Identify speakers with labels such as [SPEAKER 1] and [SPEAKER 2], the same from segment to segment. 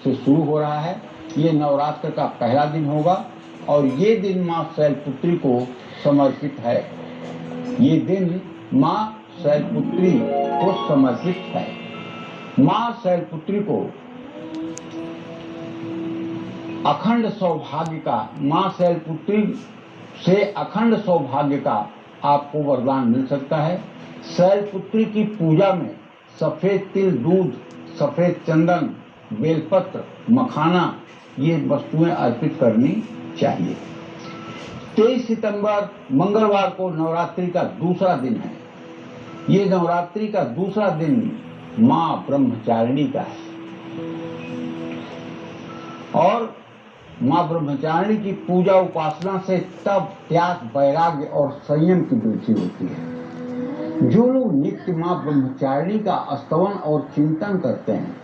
[SPEAKER 1] से शुरू हो रहा है। ये नवरात्र का पहला दिन होगा और ये दिन माँ शैलपुत्री को समर्पित है। ये दिन माँ शैलपुत्री को समर्पित है। माँ शैलपुत्री को अखंड सौभाग्य का, माँ शैलपुत्री से अखंड सौभाग्य का आपको वरदान मिल सकता है। शैलपुत्री की पूजा में सफेद तिल, दूध, सफेद चंदन, बेलपत्र, मखाना ये वस्तुएं अर्पित करनी चाहिए। 23 सितंबर मंगलवार को नवरात्रि का दूसरा दिन है। ये नवरात्रि का दूसरा दिन माँ ब्रह्मचारिणी का है और माँ ब्रह्मचारिणी की पूजा उपासना से तप, त्याग, वैराग्य और संयम की वृद्धि होती है। जो लोग नित्य माँ ब्रह्मचारिणी का स्तवन और चिंतन करते हैं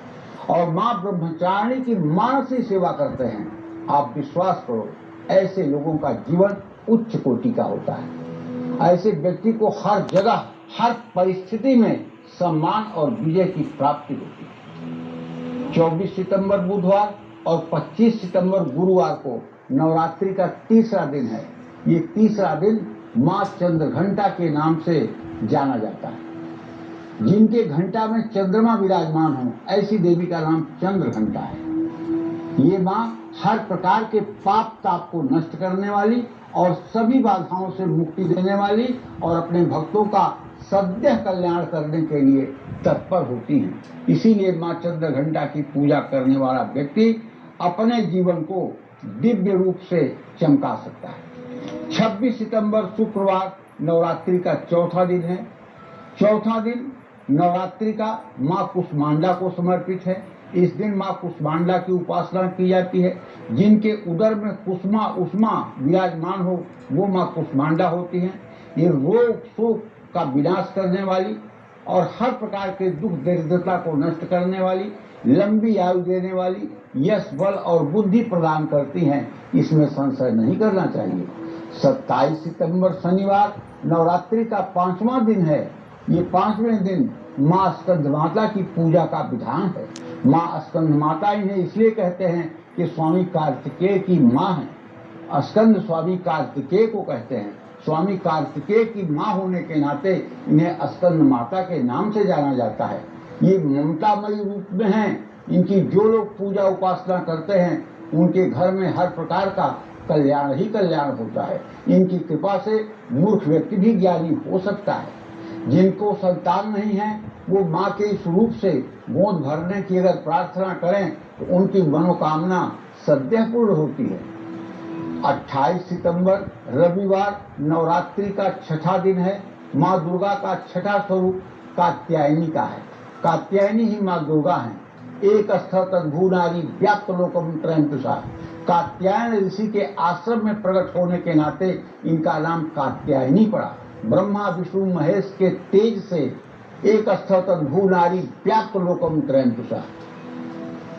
[SPEAKER 1] और माँ ब्रह्मचारिणी की मानसिक सेवा करते हैं, आप विश्वास करो, ऐसे लोगों का जीवन उच्च कोटि का होता है। ऐसे व्यक्ति को हर जगह, हर परिस्थिति में सम्मान और विजय की प्राप्ति होती है। 24 सितंबर बुधवार और 25 सितंबर गुरुवार को नवरात्रि का तीसरा दिन है। ये तीसरा दिन माँ चंद्रघंटा के नाम से जाना जाता है। जिनके घंटा में चंद्रमा विराजमान हो, ऐसी देवी का नाम चंद्रघंटा है। ये माँ हर प्रकार के पाप ताप को नष्ट करने वाली और सभी बाधाओं से मुक्ति देने वाली और अपने भक्तों का सद्य कल्याण करने के लिए तत्पर होती हैं। इसीलिए माँ चंद्रघंटा की पूजा करने वाला व्यक्ति अपने जीवन को दिव्य रूप से चमका सकता है। 26 सितंबर शुक्रवार नवरात्रि का चौथा दिन है। चौथा दिन नवरात्रि का माँ कुष्मांडा को समर्पित है। इस दिन माँ कुष्मांडा की उपासना की जाती है। जिनके उदर में कुष्मा उष्मा विराजमान हो, वो माँ कुष्मांडा होती हैं। ये रोग शोक का विनाश करने वाली और हर प्रकार के दुख दरिद्रता को नष्ट करने वाली, लंबी आयु देने वाली, यश, बल और बुद्धि प्रदान करती हैं। इसमें संशय नहीं करना चाहिए। 27 सितंबर शनिवार नवरात्रि का 5वां दिन है। ये 5वें दिन माँ स्कंद माता की पूजा का विधान है। माँ स्कंद माता इन्हें इसलिए कहते हैं कि स्वामी कार्तिकेय की माँ है। स्कंद स्वामी कार्तिकेय को कहते हैं। स्वामी कार्तिकेय की माँ होने के नाते इन्हें स्कंद माता के नाम से जाना जाता है। ये ममतामयी रूप में हैं। इनकी जो लोग पूजा उपासना करते हैं, उनके घर में हर प्रकार का कल्याण ही कल्याण होता है। इनकी कृपा से मूर्ख व्यक्ति भी ज्ञानी हो सकता है। जिनको संतान नहीं है, वो माँ के इस रूप से गोद भरने की अगर प्रार्थना करें तो उनकी मनोकामना सद्य पूर्ण होती है। 28 सितंबर रविवार नवरात्रि का छठा दिन है। माँ दुर्गा का छठा स्वरूप कात्यायनी का है। कात्यायनी ही माँ दुर्गा है। एक स्थ तद्भुनारी व्याप्त लोकम त्रयं तुषा। कात्यायन ऋषि के आश्रम में प्रकट होने के नाते इनका नाम कात्यायनी पड़ा। ब्रह्मा विष्णु महेश के तेज से एक स्थ तद्भुनारी व्याप्त लोकम त्रयं तुषा,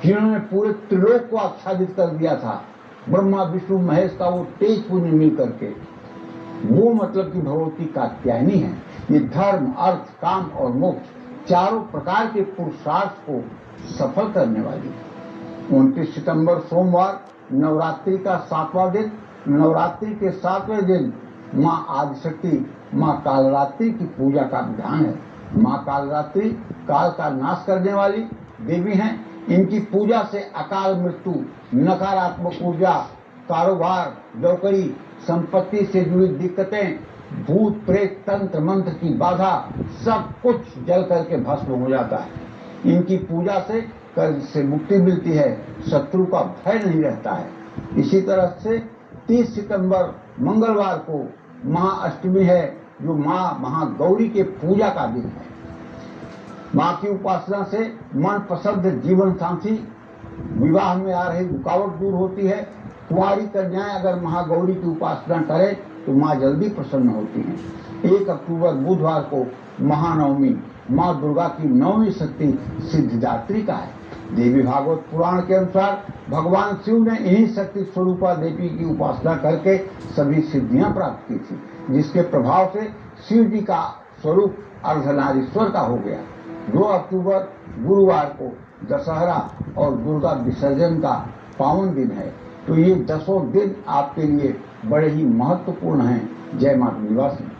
[SPEAKER 1] जिन्होंने पूरे त्रिलोक को आच्छादित कर दिया था। ब्रह्मा विष्णु महेश का वो तेज पुण्य मिल करके, वो मतलब कि भगवती कात्यायनी है। ये धर्म, अर्थ, काम और मोक्ष चारों प्रकार के पुरुषार्थ को सफल करने वाली। 29 सितंबर सोमवार नवरात्रि का 7वां दिन। नवरात्रि के 7वें दिन माँ आदिशक्ति, माँ कालरात्रि की पूजा का विधान है। माँ कालरात्रि काल का नाश करने वाली देवी हैं। इनकी पूजा से अकाल मृत्यु, नकारात्मक ऊर्जा, कारोबार, नौकरी, संपत्ति से जुड़ी दिक्कतें, भूत प्रेत, तंत्र मंत्र की बाधा, सब कुछ जल करके भस्म हो जाता है। इनकी पूजा से कर्ज से मुक्ति मिलती है, शत्रु का भय नहीं रहता है। इसी तरह से 30 सितंबर मंगलवार को महाअष्टमी है, जो माँ महागौरी के पूजा का दिन है। माँ की उपासना से मन पसंद जीवन साथी, विवाह में आ रही रुकावट दूर होती है। कुंवारी कन्याएं अगर महागौरी की उपासना करें तो माँ जल्दी प्रसन्न होती हैं। 1 अक्टूबर बुधवार को महानवमी माँ दुर्गा की 9वीं शक्ति सिद्धिदात्री का है। देवी भागवत पुराण के अनुसार भगवान शिव ने इन्हीं शक्ति स्वरूपा देवी की उपासना करके सभी सिद्धियां प्राप्त की थी, जिसके प्रभाव से शिव जी का स्वरूप अर्धनारीश्वर का हो गया। 2 अक्टूबर गुरुवार को दशहरा और दुर्गा विसर्जन का पावन दिन है। तो ये 10 दिन आपके लिए बड़े ही महत्वपूर्ण हैं। जय माता निवासी।